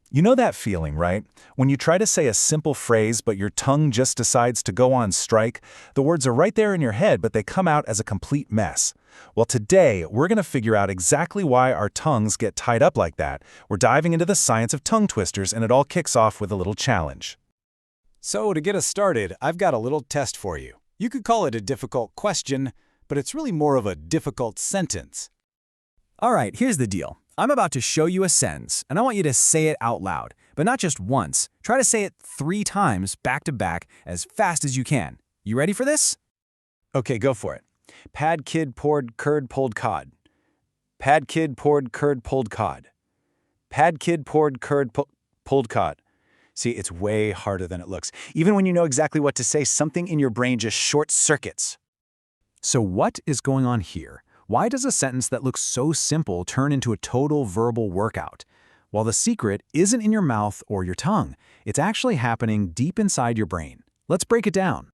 You know that feeling, right? When you try to say a simple phrase but your tongue just decides to go on strike, the words are right there in your head but they come out as a complete mess. Well, today we're going to figure out exactly why our tongues get tied up like that. We're diving into the science of tongue twisters, and it all kicks off with a little challenge. So to get us started, I've got a little test for you. You could call it a difficult question, but it's really more of a difficult sentence. All right, here's the deal. I'm about to show you a sentence, and I want you to say it out loud, but not just once. Try to say it 3 times back to back as fast as you can. You ready for this? Okay, go for it. Pad kid poured curd pulled cod. Pad kid poured curd pulled cod. Pad kid poured curd pulled cod. See, it's way harder than it looks. Even when you know exactly what to say, something in your brain just short circuits. So what is going on here? Why does a sentence that looks so simple turn into a total verbal workout? Well, the secret isn't in your mouth or your tongue. It's actually happening deep inside your brain. Let's break it down.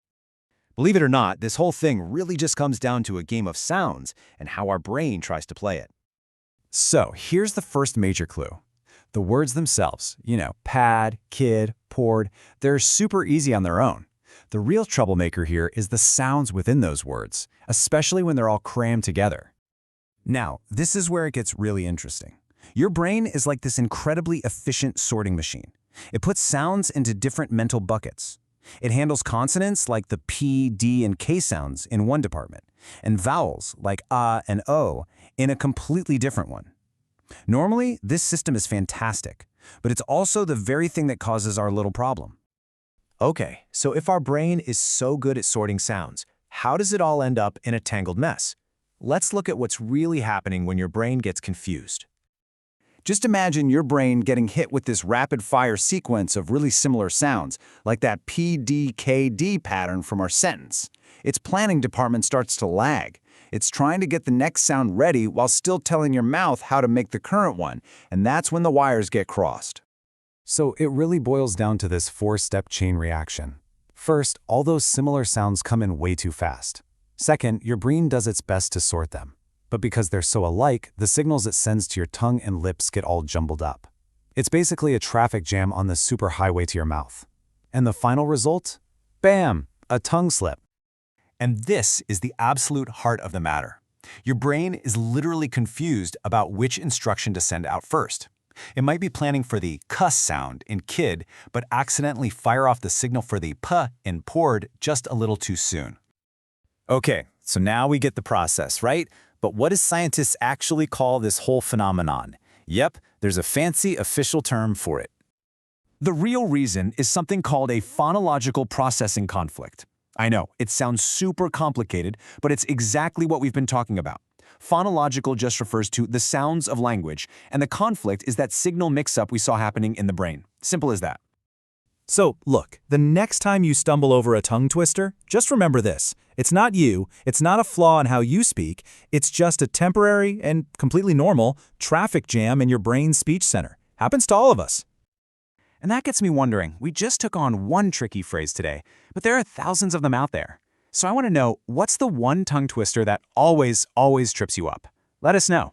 Believe it or not, this whole thing really just comes down to a game of sounds and how our brain tries to play it. So here's the first major clue. The words themselves, pad, kid, poured, they're super easy on their own. The real troublemaker here is the sounds within those words, especially when they're all crammed together. Now, this is where it gets really interesting. Your brain is like this incredibly efficient sorting machine. It puts sounds into different mental buckets. It handles consonants like the P, D, and K sounds in one department, and vowels like and O in a completely different one. Normally, this system is fantastic, but it's also the very thing that causes our little problem. Okay, so if our brain is so good at sorting sounds, how does it all end up in a tangled mess? Let's look at what's really happening when your brain gets confused. Just imagine your brain getting hit with this rapid-fire sequence of really similar sounds, like that PDKD pattern from our sentence. Its planning department starts to lag. It's trying to get the next sound ready while still telling your mouth how to make the current one, and that's when the wires get crossed. So it really boils down to this 4-step chain reaction. First, all those similar sounds come in way too fast. Second, your brain does its best to sort them. But because they're so alike, the signals it sends to your tongue and lips get all jumbled up. It's basically a traffic jam on the superhighway to your mouth. And the final result? Bam! A tongue slip. And this is the absolute heart of the matter. Your brain is literally confused about which instruction to send out first. It might be planning for the cuss sound in kid, but accidentally fire off the signal for the p in poured just a little too soon. Okay, so now we get the process, right? But what do scientists actually call this whole phenomenon? Yep, there's a fancy official term for it. The real reason is something called a phonological processing conflict. I know, it sounds super complicated, but it's exactly what we've been talking about. Phonological just refers to the sounds of language, and the conflict is that signal mix-up we saw happening in the brain. Simple as that. So, look, the next time you stumble over a tongue twister, just remember this. It's not you, it's not a flaw in how you speak, it's just a temporary and completely normal traffic jam in your brain's speech center. Happens to all of us. And that gets me wondering, we just took on one tricky phrase today, but there are thousands of them out there. So I want to know, what's the one tongue twister that always trips you up? Let us know.